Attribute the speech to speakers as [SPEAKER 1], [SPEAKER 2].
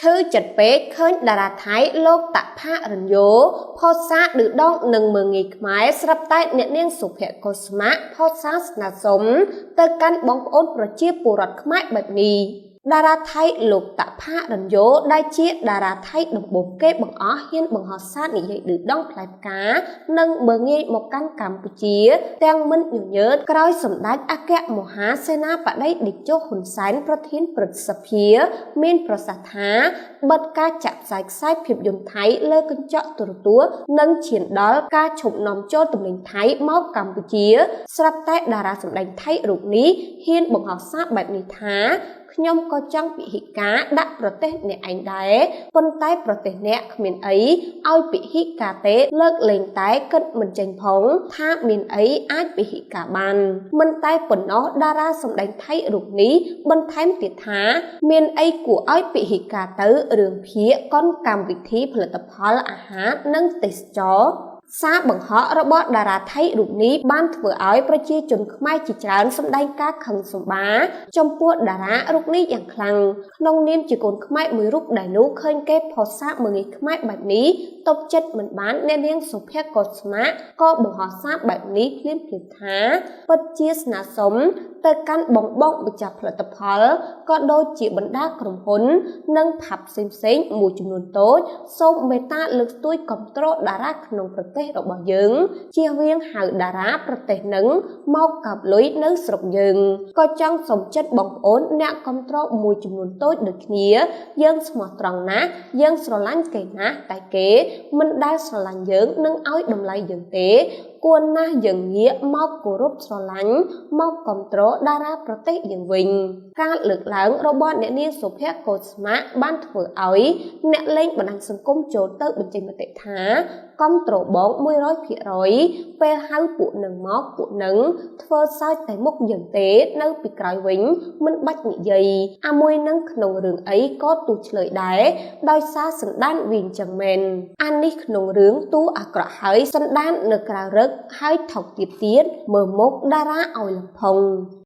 [SPEAKER 1] Chư chật bế khơi đà ra thái lô tạ phá rần dố, phó xa được đong nâng mờ nghịch máy srap tay nẹ niên sụp hệ cô sma, phó xa nà sống, tơ căn bóng ôn pro chia bù rọt khmai bạch nì. Đà ra thái lục tạ phá rần dố, đai chia đà ra thái đồng bộ kê bằng ó hiên bằng họ sát nị dạy được đong lại cá, nâng mờ nghi một căn Campuchia, tăng minh nhiều nhớ, cõi sầm đáy ác kẹ mồ há xe na bạ đây địch cho hồn sán pro thiên pro sập phía, miên pro sát thá, bật ca chạm giải sai phiệp dùng thái lơ cân chọ tùa túa, nâng triển đó ca chụp nòng cho tùm đình thái máu Campuchia, srap tay đà ra sầm đánh thái rụt ní, hiên bằng họ sát bạch ní thá, nhom có chăng bị hít cá đã protest nè anh đáy quân tay protest nè miền ấy ao bị hít cá tế lợt lên tái cất mình tranh phóng tha miền ấy ai bị hít cả bàn mình tay quần nó đa ra xong đánh thay rụt ní bên thái tiệt thá miền ấy của ai bị hít cả tới đường phía con cầm vị tríផលិតផលអាហារនិងទេសចរសារបង្ហោះរបស់តារាថៃរូបនេះបានធ្វើឲ្យប្រជាជនខ្មែរជាច្រើនសម្ដែងការខឹងសម្បារចំពោះតារារូបនេះយ៉ាងខ្លាំងក្នុងនាមជាកូនខ្មែរមួយរូបដែលនោះឃើញគេផុសសារមើងខ្មែរបែបនេះតបចិត្តមិនបានអ្នកនាងសុភ័ក្រកុស្មាក៏បង្ហោះសារបែបនេះភ្លាមថាពិតជាស្នើសុំទៅកាន់បងម្ចាស់ផលិតផលក៏ដូចជាបណ្ដាក្រុមហ៊ុននិងផាប់ផ្សេងៗមួយចំនួនតូចសូមមេត្តាលើកស្ទួយគាំទ្រតារាក្នុងប្រទេសរបស់យើងជៀសវាងហៅតារាប្រទេសនឹងមកកាប់លុយនៅស្រុកយើងក៏ចង់សូមចិត្តបងប្អូនអ្នកគាំទ្រមួយចំនួនតូចដូចគ្នាយើងស្មោះត្រង់ណាស់យើងស្រឡាញ់គេណាស់តែគេមិនដែលស្រឡាញ់យើងនឹងឲ្យតម្លៃយើងទេគួរណាស់យើងងាកមកគោរពស្រឡាញ់មកគាំទ្រតារាប្រទេសយើងវិញការលើកឡើងរបស់អ្នកនាងសុភ័ក្រកុស្មាបានធ្វើឲ្យអ្នកលេងបណ្ដាញសង្គមចូលទៅបញ្ចេញមតិថាគាំទ្របង100%ពេលហៅពួកនឹងមកពួកនឹងធ្វើសើចតែមុខយើងទេនៅពីក្រោយវិញមិនបាច់និយាយអាមួយនឹងក្នុងរឿងអីក៏ទូឆ្លើយដែរដោយសារសន្តានវិញចឹងមែនអានេះក្នុងរឿងទូអាក្រក់ហើយសន្តាននៅក្រៅរឹកហើយថោកទៀតមើលមុខតារាឲ្យលំផុង